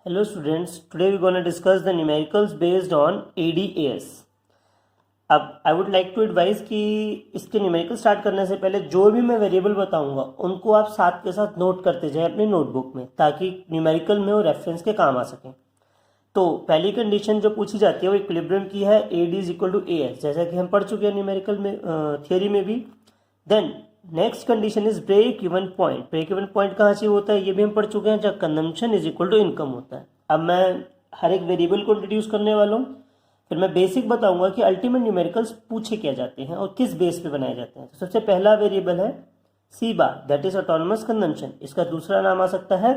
Hello students, today we're going to discuss the numericals based on ADAS. अब I would like to advise कि इसके numerical start करने से पहले जो भी मैं वेरिएबल बताऊंगा उनको आप साथ के साथ नोट करते जाएं अपनी नोटबुक में, ताकि न्यूमेरिकल में वो रेफरेंस के काम आ सकें। तो पहली कंडीशन जो पूछी जाती है वो इक्विलिब्रियम की है, AD is equal to AS, जैसा कि हम पढ़ चुके हैं न्यूमेरिकल में, थियोरी में भी। Then next condition is break even point. Break even point कहाँ से होता है ये भी हम पढ़ चुके हैं, जब consumption is equal to income होता है। अब मैं हर एक वेरिएबल को इंट्रोड्यूस करने वाला हूँ, फिर मैं बेसिक बताऊंगा कि अल्टीमेट न्यूमेरिकल्स पूछे क्या जाते हैं और किस बेस पे बनाए जाते हैं। तो सबसे पहला वेरिएबल है C bar, that is autonomous consumption. इसका दूसरा नाम आ सकता है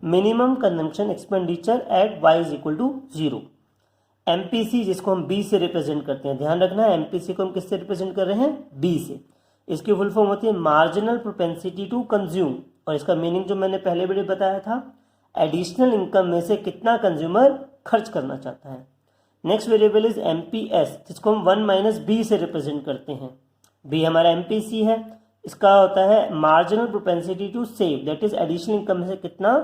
minimum consumption expenditure at y is equal to 0। MPC जिसको हम B से रिप्रेजेंट करते हैं, ध्यान रखना है MPC को हम किससे रिप्रेजेंट कर रहे हैं, B से। इसकी फुल फॉर्म होती है मार्जिनल प्रोपेंसिटी टू कंज्यूम, और इसका मीनिंग जो मैंने पहले वीडियो बताया था, एडिशनल इनकम में से कितना कंज्यूमर खर्च करना चाहता है। नेक्स्ट वेरिएबल इज MPS, जिसको हम 1 माइनस B से रिप्रेजेंट करते हैं। B हमारा MPC है, इसका होता है marginal propensity to save, that is additional income में से कितना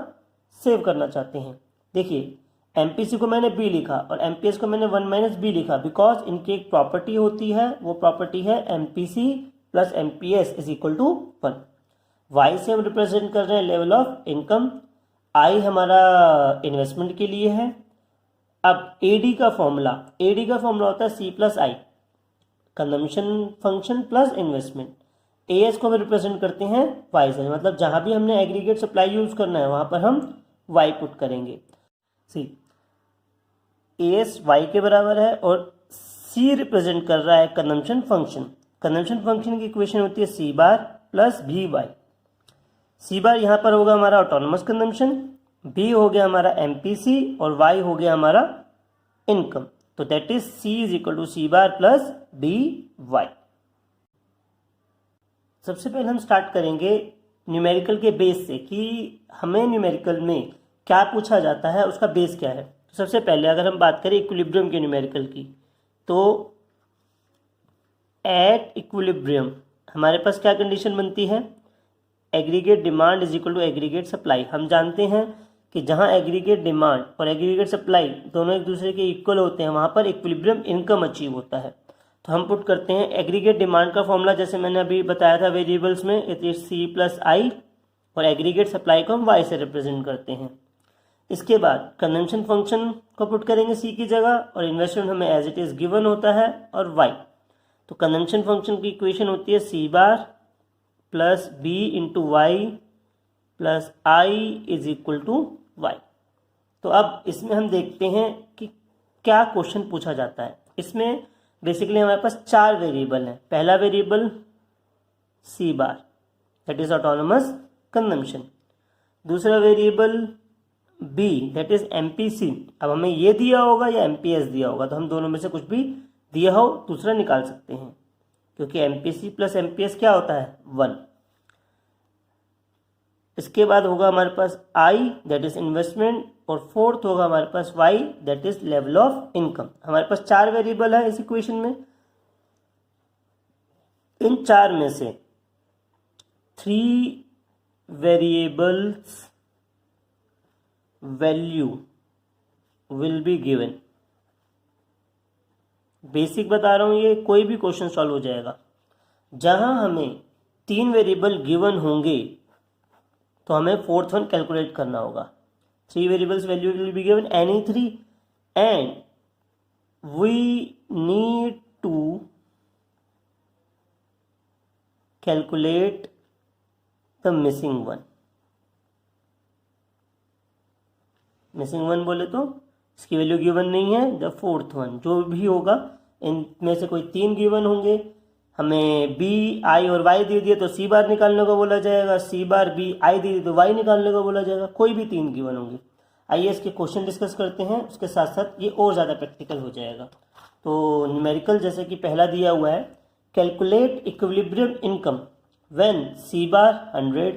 सेव करना चाहते हैं। देखिए MPC को मैंने B लिखा और MPS को मैंने 1 माइनस B लिखा, बिकॉज इनकी एक प्रॉपर्टी होती है, वो प्रॉपर्टी है MPC plus MPS is equal to 1। Y से हम रिप्रेजेंट कर रहे हैं लेवल ऑफ इनकम, I हमारा इन्वेस्टमेंट के लिए है। अब AD का फॉर्मूला होता है C plus I, consumption function plus investment. AS को हम रिप्रेजेंट करते हैं Y से, मतलब जहां भी हमने एग्रीगेट सप्लाई यूज करना है वहां पर हम Y पुट करेंगे। सी AS Y के बराबर है और C रिप्रेजेंट कर रहा है कंजम्पशन फंक्शन। कंजम्पशन फंक्शन की इक्वेशन होती है C bar plus VY। C बार यहाँ पर होगा हमारा ऑटोनोमस कंजम्पशन, B हो गया हमारा MPC और Y हो गया हमारा इनकम। तो that is C is equal to C bar plus BY। सबसे पहले हम स्टार्ट करेंगे न्यूमेरिकल के बेस से कि हमें न्यूमेरिकल में क्या पूछा जाता है, उसका बेस क्या है। तो सबसे पहले अगर हम बात करें इक्विलिब्रियम के न्यूमेरिकल की, तो एट इक्विलिब्रियम हमारे पास क्या कंडीशन बनती है, aggregate demand is equal to aggregate supply. हम जानते हैं कि जहां एग्रीगेट डिमांड और एग्रीगेट सप्लाई दोनों एक दूसरे के इक्वल होते हैं, वहां पर इक्विलिब्रियम इनकम अचीव होता है। तो हम पुट करते हैं एग्रीगेट डिमांड का फॉर्मूला, जैसे मैंने अभी बताया था वेरिएबल्स में, it is C plus I, और एग्रीगेट सप्लाई को हम Y से रिप्रेजेंट करते हैं। इसके बाद कंजम्पशन फंक्शन को पुट करेंगे C की जगह, और इन्वेस्टमेंट हमें एज इट इज गिवन होता है, और Y। तो कंजम्पशन फंक्शन की इक्वेशन होती है C bar plus B into Y plus I is equal to Y। तो अब इसमें हम देखते हैं कि क्या क्वेश्चन पूछा जाता है। इसमें बेसिकली हमारे पास 4 वेरिएबल हैं। पहला variable C bar, that is autonomous consumption. दूसरा variable B, that is MPC। अब हमें ये दिया होगा या MPS दिया होगा, तो हम दोनों में से कुछ भी दिया हो दूसरा निकाल सकते हैं, क्योंकि MPC प्लस MPS क्या होता है, 1। इसके बाद होगा हमारे पास I, दैट इज इन्वेस्टमेंट, और फोर्थ होगा हमारे पास Y, that is level of income. हमारे पास 4 वेरिएबल है इस इक्वेशन में। इन 4 में से 3 variables value will be given. Basic बता रहा हूं, ये कोई भी क्वेश्चन सॉल्व हो जाएगा। जहां हमें 3 वेरिएबल गिवन होंगे तो हमें फोर्थ वन कैलकुलेट करना होगा। 3 variables value will be given any 3 and we need to calculate the missing one. Missing one बोले तो इसकी वैल्यू गिवन नहीं है, द फोर्थ वन जो भी होगा, इनमें से कोई 3 गिवन होंगे, हमें B, I और Y दे दिए तो C बार निकालने को बोला जाएगा, C बार B, I दे दिए तो Y निकालने को बोला जाएगा। कोई भी 3 गिवन होंगे। आइए इसके क्वेश्चन डिस्कस करते हैं, उसके साथ साथ ये और ज़्यादा प्रैक्टिकल हो जाएगा। तो न्यूमेरिकल जैसे कि पहला दिया हुआ है, calculate equilibrium income when C bar 100,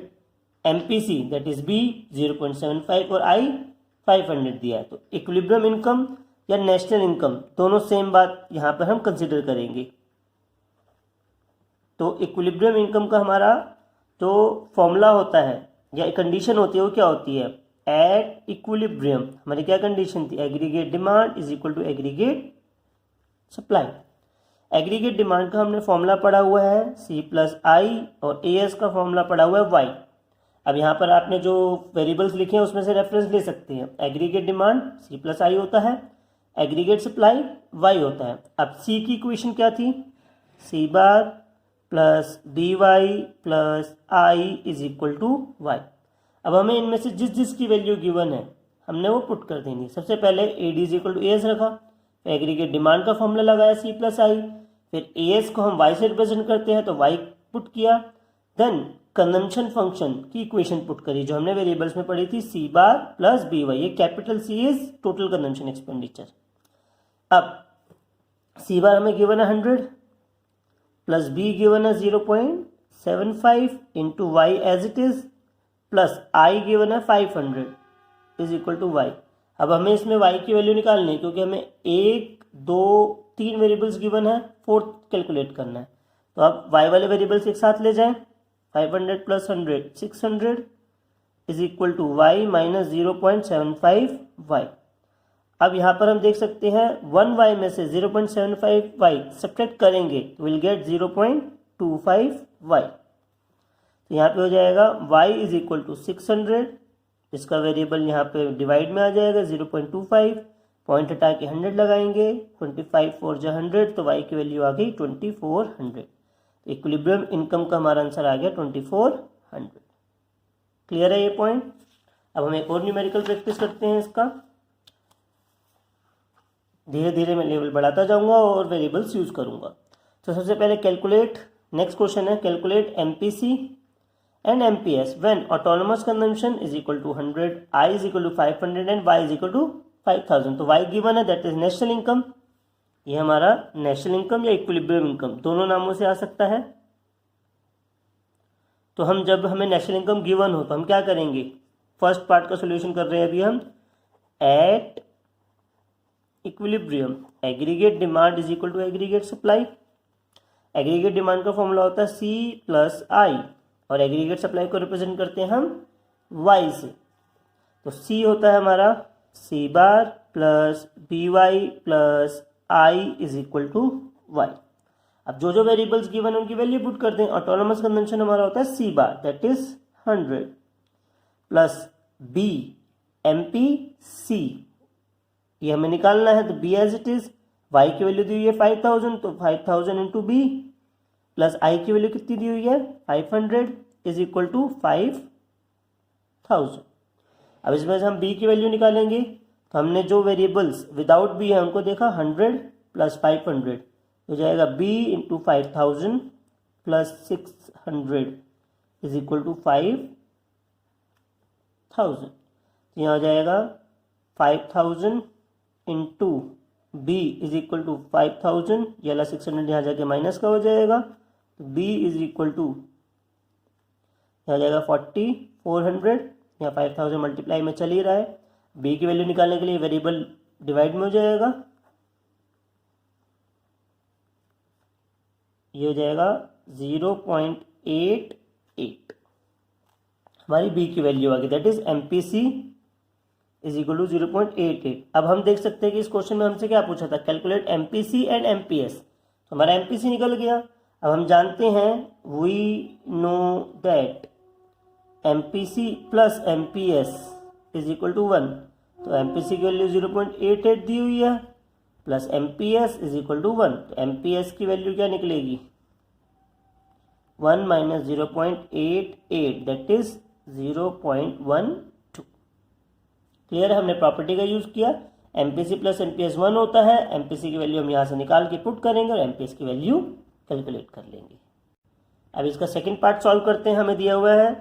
MPC that is B 0.75 और I 500 दिया है। तो इक्विलिब्रियम इनकम या नेशनल इनकम दोनों सेम बात यहाँ पर हम कंसिडर करेंगे। तो इक्विलिब्रियम इनकम का हमारा जो फॉर्मूला होता है या कंडीशन होती है वो क्या होती है, एट इक्विलिब्रियम हमारी क्या कंडीशन थी, aggregate demand is equal to aggregate supply. Aggregate demand का हमने फॉर्मूला पढ़ा हुआ है सी प्लस आई और ए एस का फॉर्मूला पढ़ा हुआ है वाई। अब यहाँ पर आपने जो वेरिएबल्स लिखे हैं उसमें से रेफरेंस ले सकते हैं। एग्रीगेट डिमांड सी प्लस आई होता है, एग्रीगेट सप्लाई वाई होता है। अब सी की इक्वेशन क्या थी, C bar plus D Y plus I is equal to Y. अब हमें इनमें से जिस जिस की वैल्यू गिवन है हमने वो पुट कर देनी। सबसे पहले A D is equal to A S रखा, एग्रीगेट डिमांड का फॉर्मूला लगाया सी प्लस आई, फिर ए एस को हम वाई से रिप्रेजेंट करते हैं तो वाई पुट किया, देन कंजम्पशन फंक्शन की इक्वेशन पुट करी जो हमने वेरिएबल्स में पढ़ी थी, C bar plus B Y. ये capital C is total consumption expenditure. अब सी बार हमें गिवन है 100 प्लस बी गिवन है 0.75 into Y as it is plus I given है 500 इज इक्वल टू वाई। अब हमें इसमें वाई की वैल्यू निकालनी है क्योंकि हमें 1 2 3 वेरिएबल्स गिवन है, फोर्थ कैलकुलेट करना है। तो अब वाई वाले वेरिएबल्स एक साथ ले जाएं, 500 plus 100 600 is equal to Y minus 0.75 Y. अब यहाँ पर हम देख सकते हैं 1 वाई में से 0.75 वाई सब्ट्रैक्ट करेंगे तो विल गेट 0.25 वाई। तो यहाँ पे हो जाएगा वाई इज इक्वल टू 600, इसका वेरिएबल यहाँ पे डिवाइड में आ जाएगा 0.25, पॉइंट हटा के 100 लगाएंगे, 25 4 जा 100 तो वाई की वैल्यू आ गई 2400। इक्विलिब्रियम इनकम का हमारा आंसर आ गया 2400। क्लियर है ये पॉइंट। अब हम एक और न्यूमेरिकल प्रैक्टिस करते हैं इसका। धीरे धीरे मैं लेवल बढ़ाता जाऊंगा और वेरिएबल्स यूज करूंगा। तो सबसे पहले कैलकुलेट, नेक्स्ट क्वेश्चन है calculate MPC and MPS when autonomous consumption is equal to 100, I is equal to 500 and Y is equal to 5000। तो वाई गिवन है दैट इज नेशनल इनकम, ये हमारा नेशनल इनकम या इक्विलिब्रियम इनकम दोनों नामों से आ सकता है। तो हम जब हमें नेशनल इनकम गिवन हो तो हम क्या करेंगे, फर्स्ट पार्ट का सॉल्यूशन कर रहे हैं अभी हम। At equilibrium aggregate demand is equal to aggregate supply. Aggregate demand का फॉर्मूला होता है सी प्लस आई और एग्रीगेट सप्लाई को रिप्रेजेंट करते हैं हम वाई से। तो सी होता है हमारा C bar plus B Y plus I is equal to Y. अब जो जो वेरिएबल्स गिवन है उनकी वैल्यू पुट करते हैं। ऑटोनोमस कंजम्पशन हमारा होता है C bar that is 100 plus B MP C, ये हमें निकालना है तो B as it is, Y की वैल्यू दी हुई है 5000 तो 5000 इंटू बी प्लस आई की वैल्यू कितनी दी हुई है 500 इज इक्वल टू 5000। अब इसमें से हम बी की वैल्यू निकालेंगे तो हमने जो वेरिएबल्स विदाउट बी है उनको देखा, 100 प्लस 500 हो जाएगा b into 5000 plus 600 is equal to 5000। तो यहाँ हो जाएगा 5000 into b is equal to 5000, ये वाला 600 यहाँ जाके माइनस का हो जाएगा तो b इज इक्वल टू यहाँ जाएगा 4400, यहाँ 5000 मल्टीप्लाई में चल ही रहा है। b की वैल्यू निकालने के लिए वेरिएबल डिवाइड में हो जाएगा, ये हो जाएगा 0.88 हमारी b की वैल्यू आ गई that is MPC is equal to 0.88। अब हम देख सकते हैं कि इस क्वेश्चन में हमसे क्या पूछा था, कैलकुलेट एमपीसी एंड एमपीएस। तो हमारा एमपीसी निकल गया। अब हम जानते हैं we know that MPC plus MPS is equal to 1। तो एमपीसी की वैल्यू 0.88 दी हुई है plus MPS is equal to 1। तो एमपीएस की वैल्यू क्या निकलेगी 1 माइनस 0.88 दैट इज 0.12। क्लियर है, हमने प्रॉपर्टी का यूज किया। एमपीसी प्लस एमपीएस 1 होता है, एमपीसी की वैल्यू हम यहाँ से निकाल के पुट करेंगे और एमपीएस की वैल्यू कैलकुलेट कर लेंगे। अब इसका सेकंड पार्ट सॉल्व करते हैं। हमें दिया हुआ है,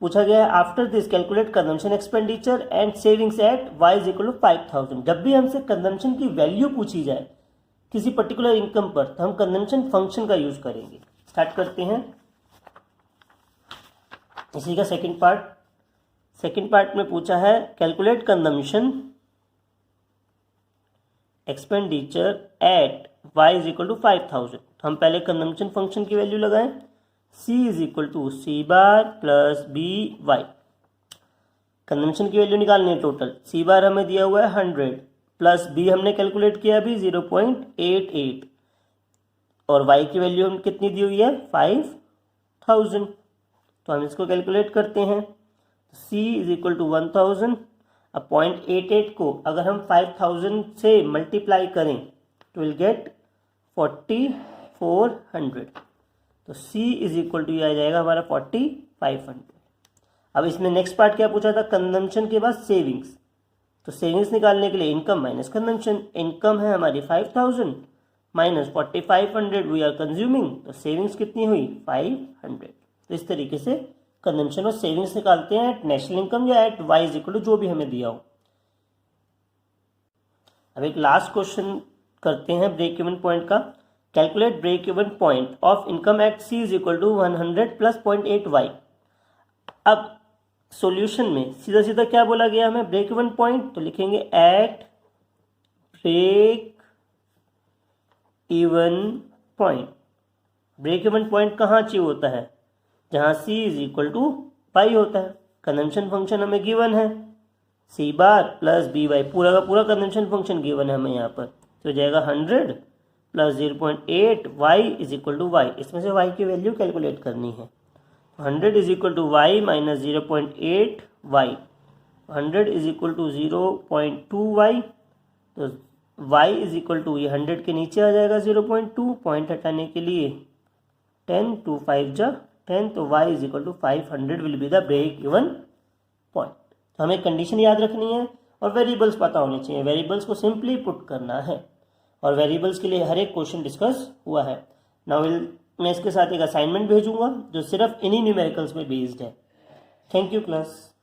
पूछा गया है after this calculate consumption expenditure and savings at Y is equal to 5000। जब भी हमसे कंजम्पशन की वैल्यू पूछी जाए किसी पर्टिकुलर इनकम पर तो हम कंजम्पशन फंक्शन का यूज करेंगे। स्टार्ट करते हैं इसी का सेकंड पार्ट। सेकंड पार्ट में पूछा है calculate consumption expenditure at Y is equal to 5000। हम पहले कंजम्पशन फंक्शन की वैल्यू लगाएं, c is equal to C bar plus B Y. Consumption की वैल्यू निकालनी है टोटल। सी बार हमें दिया हुआ है 100 प्लस बी हमने कैलकुलेट किया अभी 0.88 और वाई की वैल्यू कितनी दी हुई है 5000। तो हम इसको कैलकुलेट करते हैं। C is equal to 1000। अब 0.88 को अगर हम 5000 से मल्टीप्लाई करें तो विल गेट 4400। तो C इज इक्वल टू आ जाएगा हमारा 4500। अब इसमें नेक्स्ट पार्ट क्या पूछा था, कंजम्पशन के बाद सेविंग्स। तो सेविंग्स निकालने के लिए इनकम माइनस कंजम्पशन। इनकम है हमारी 5000 माइनस 4500 वी आर कंज्यूमिंग, तो सेविंग्स कितनी हुई 500। तो इस तरीके से कंजम्पशन और सेविंग्स निकालते हैं एट नेशनल इनकम या at Y is equal to जो भी हमें दिया हो। अब एक लास्ट क्वेश्चन करते हैं ब्रेक इवन पॉइंट का। Calculate break even point of income at C is equal to 100 plus 0.8 Y. अब सॉल्यूशन में सीधा सीधा क्या बोला गया हमें, ब्रेक इवन पॉइंट, तो लिखेंगे at break even point. Break even point कहाँ अचीव होता है, जहां C is equal to Y होता है। कंजम्पशन फंक्शन हमें गिवन है C bar plus B Y, पूरा का पूरा कंजम्पशन फंक्शन गिवन है हमें यहाँ पर। तो हो जाएगा 100 plus 0.8 Y is equal to Y. इसमें से वाई की वैल्यू कैलकुलेट करनी है। 100 is equal to Y minus 0.8 Y. 100 is equal to 0.2 Y. तो y इज इक्वल टू ये 100 के नीचे आ जाएगा 0.2, पॉइंट हटाने के लिए 10 2 5 जा 10, तो y is equal to 500 will be the break even point. तो हमें कंडीशन याद रखनी है और वेरिएबल्स पता होने चाहिए। वेरिएबल्स को सिंपली पुट करना है और वेरिएबल्स के लिए हर एक क्वेश्चन डिस्कस हुआ है। नाउ मैं इसके साथ एक असाइनमेंट भेजूंगा जो सिर्फ इन्हीं न्यूमेरिकल्स में बेस्ड है। Thank you class.